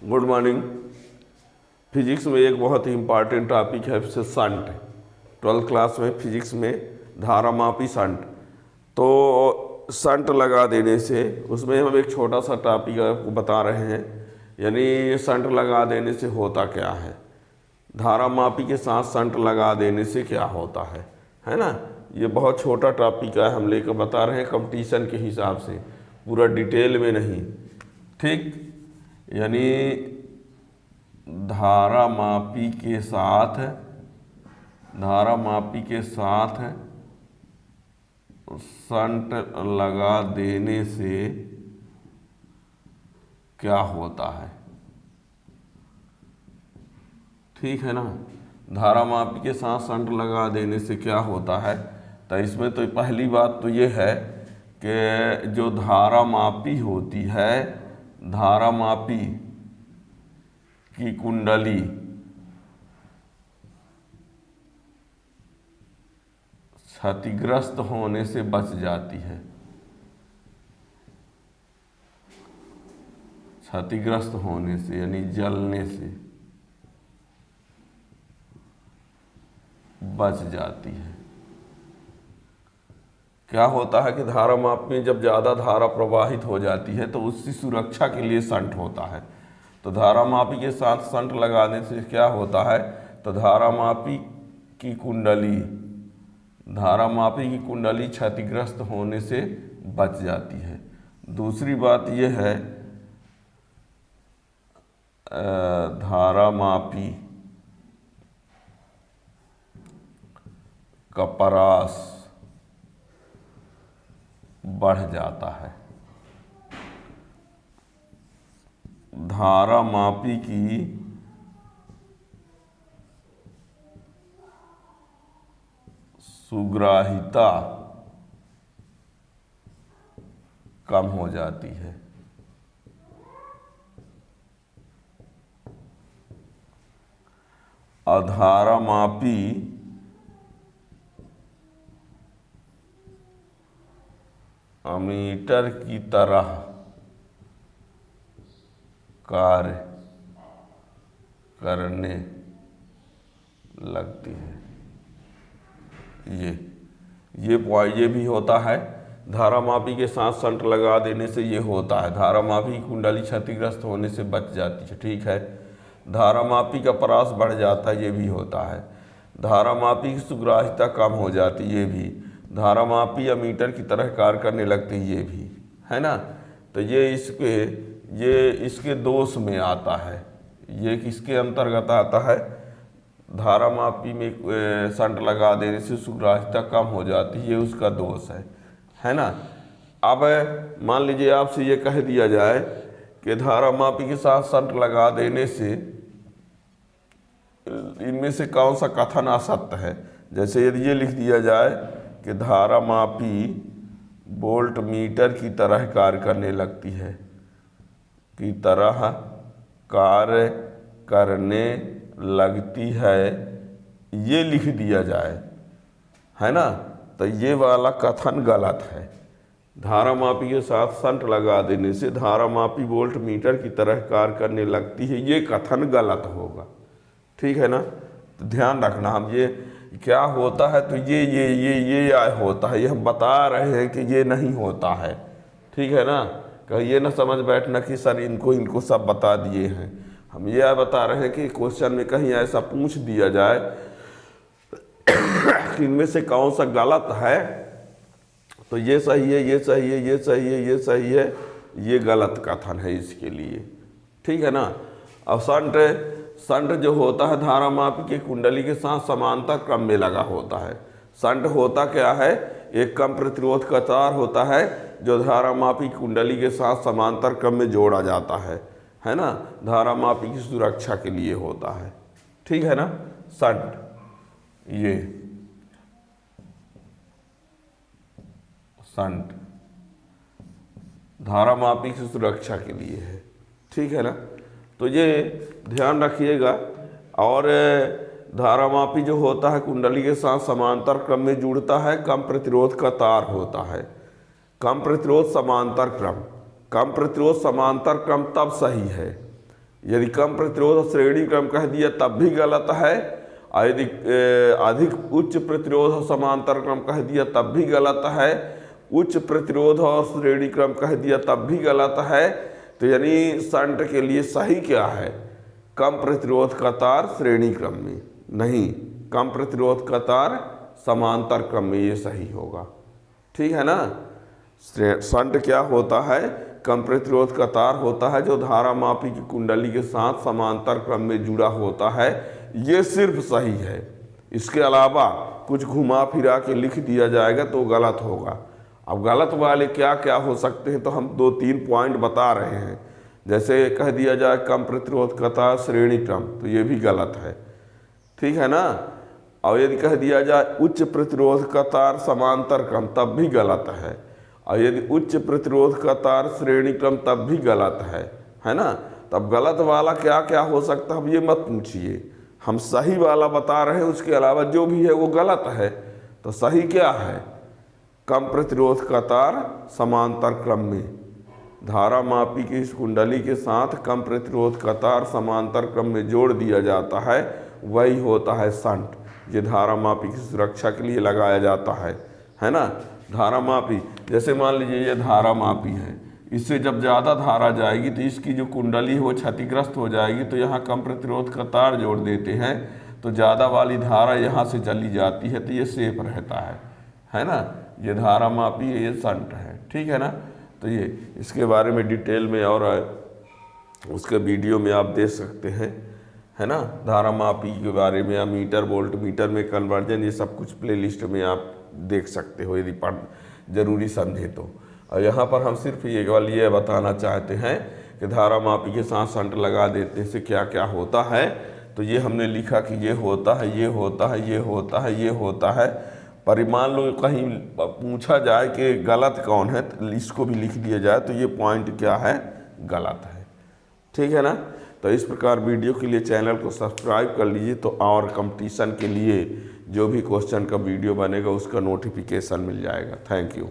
Good morning. Physics में एक बहुत ही इम्पॉर्टेंट टॉपिक है संट। 12th क्लास में फिजिक्स में धारामापी संट। तो संट लगा देने से उसमें हम एक छोटा सा टॉपिक आपको बता रहे हैं, यानी संट लगा देने से होता क्या है, धारामापी के साथ संट लगा देने से क्या होता है ना। ये बहुत छोटा टॉपिक है, हम लेकर बता रहे हैं कंपटीशन के हिसाब से, पूरा डिटेल में नहीं। ठीक, यानी धारामापी के साथ संट लगा देने से क्या होता है। ठीक है ना, धारामापी के साथ संट लगा देने से क्या होता है। तो इसमें तो पहली बात तो ये है कि जो धारामापी होती है, धारामापी की कुंडली क्षतिग्रस्त होने से बच जाती है, क्षतिग्रस्त होने से यानी जलने से बच जाती है। क्या होता है कि धारामापी में जब ज़्यादा धारा प्रवाहित हो जाती है तो उसकी सुरक्षा के लिए संट होता है। तो धारामापी के साथ संट लगाने से क्या होता है, तो धारामापी की कुंडली क्षतिग्रस्त होने से बच जाती है। दूसरी बात यह है, धारामापी का परास बढ़ जाता है। धारामापी की सुग्राहिता कम हो जाती है। धारामापी अमीटर की तरह कार्य करने लगती है। ये भी होता है, धारामापी के साथ संट लगा देने से ये होता है, धारामापी की कुंडली क्षतिग्रस्त होने से बच जाती है। ठीक है, धारामापी का परास बढ़ जाता है, ये भी होता है। धारामापी की सुग्राहिता कम हो जाती, ये भी। धारामापी अमीटर की तरह कार्य करने लगती, ये भी है ना। तो ये इसके दोष में आता है, ये किसके अंतर्गत आता है, धारामापी में संट लगा देने से सुग्राहिता कम हो जाती है, ये उसका दोष है ना। अब मान लीजिए आपसे ये कह दिया जाए कि धारामापी के साथ संट लगा देने से इनमें से कौन सा कथन असत्य है। जैसे यदि ये लिख दिया जाए कि धारामापी वोल्ट मीटर की तरह कार्य करने लगती है, की तरह कार्य करने लगती है, ये लिख दिया जाए, है ना, तो ये वाला कथन गलत है। धारामापी के साथ संट लगा देने से धारामापी वोल्ट मीटर की तरह कार्य करने लगती है, ये कथन गलत होगा। ठीक है ना, तो ध्यान रखना। हम ये क्या होता है, तो ये होता है, ये हम बता रहे हैं कि ये नहीं होता है। ठीक है ना, कहीं ये ना समझ बैठना कि सर इनको सब बता दिए हैं। हम ये बता रहे हैं कि क्वेश्चन में कहीं ऐसा पूछ दिया जाए कि इनमें से कौन सा गलत है, तो ये सही है, ये सही है, ये सही है, ये सही है, ये गलत कथन है इसके लिए। ठीक है ना। अब संट जो होता है धारामापी की कुंडली के साथ समांतर क्रम में लगा होता है। संट होता क्या है, एक कम प्रतिरोध का तार होता है जो धारामापी कुंडली के साथ समांतर क्रम में जोड़ा जाता है ना, धारामापी की सुरक्षा के लिए होता है। ठीक है ना, संट ये संट धारामापी की सुरक्षा के लिए है। ठीक है ना, तो ये ध्यान रखिएगा। और धारामापी जो होता है कुंडली के साथ समांतर क्रम में जुड़ता है, कम प्रतिरोध का तार होता है। कम प्रतिरोध समांतर क्रम, कम प्रतिरोध समांतर क्रम तब सही है यदि कम प्रतिरोध श्रेणी क्रम कह दिया तब भी गलत है, और यदि अधिक उच्च प्रतिरोध और समांतर क्रम कह दिया तब भी गलत है, उच्च प्रतिरोध और श्रेणी क्रम कह दिया तब भी गलत है। तो यानी शंट के लिए सही क्या है? कम प्रतिरोध का तार श्रेणी क्रम में, नहीं कम प्रतिरोध का तार समांतर क्रम में, ये सही होगा। ठीक है ना। शंट क्या होता है? कम प्रतिरोध का तार होता है जो धारा मापी की कुंडली के साथ समांतर क्रम में जुड़ा होता है, ये सिर्फ सही है। इसके अलावा कुछ घुमा फिरा के लिख दिया जाएगा तो गलत होगा। अब गलत वाले क्या क्या हो सकते हैं, तो हम 2-3 पॉइंट बता रहे हैं। जैसे कह दिया जाए कम प्रतिरोध का तार श्रेणी क्रम, तो ये भी गलत है। ठीक है ना। और यदि कह दिया जाए उच्च प्रतिरोध का तार समांतर क्रम, तब भी गलत है। और यदि उच्च प्रतिरोध का तार श्रेणी क्रम, तब भी गलत है ना। तब गलत वाला क्या क्या हो सकता है, अब ये मत पूछिए, हम सही वाला बता रहे हैं, उसके अलावा जो भी है वो गलत है। तो सही क्या है? कम प्रतिरोध का तार समांतर क्रम में, धारा मापी की इस कुंडली के साथ कम प्रतिरोध का तार समांतर क्रम में जोड़ दिया जाता है, वही होता है शंट। ये धारा मापी की सुरक्षा के लिए लगाया जाता है ना। धारा मापी, जैसे मान लीजिए ये धारा मापी है, इससे जब ज़्यादा धारा जाएगी तो इसकी जो कुंडली है वो क्षतिग्रस्त हो जाएगी, तो यहाँ कम प्रतिरोध का तार जोड़ देते हैं, तो ज़्यादा वाली धारा यहाँ से चली जाती है, तो ये सेफ रहता है ना। ये धारा मापी है, ये शंट है। ठीक है ना। तो ये इसके बारे में डिटेल में और उसके वीडियो में आप देख सकते हैं, है ना। धारा मापी के बारे में या मीटर वोल्ट मीटर में कन्वर्जन, ये सब कुछ प्लेलिस्ट में आप देख सकते हो यदि पढ़ जरूरी समझे तो। और यहाँ पर हम सिर्फ ये बताना चाहते हैं कि धारा मापी के साथ शंट लगा देने से क्या क्या होता है। तो ये हमने लिखा कि ये होता है, ये होता है, ये होता है, ये होता है। पर मान लो कहीं पूछा जाए कि गलत कौन है, तो इसको भी लिख दिया जाए, तो ये पॉइंट क्या है? गलत है। ठीक है ना। तो इस प्रकार वीडियो के लिए चैनल को सब्सक्राइब कर लीजिए, तो और कंपटीशन के लिए जो भी क्वेश्चन का वीडियो बनेगा उसका नोटिफिकेशन मिल जाएगा। Thank you.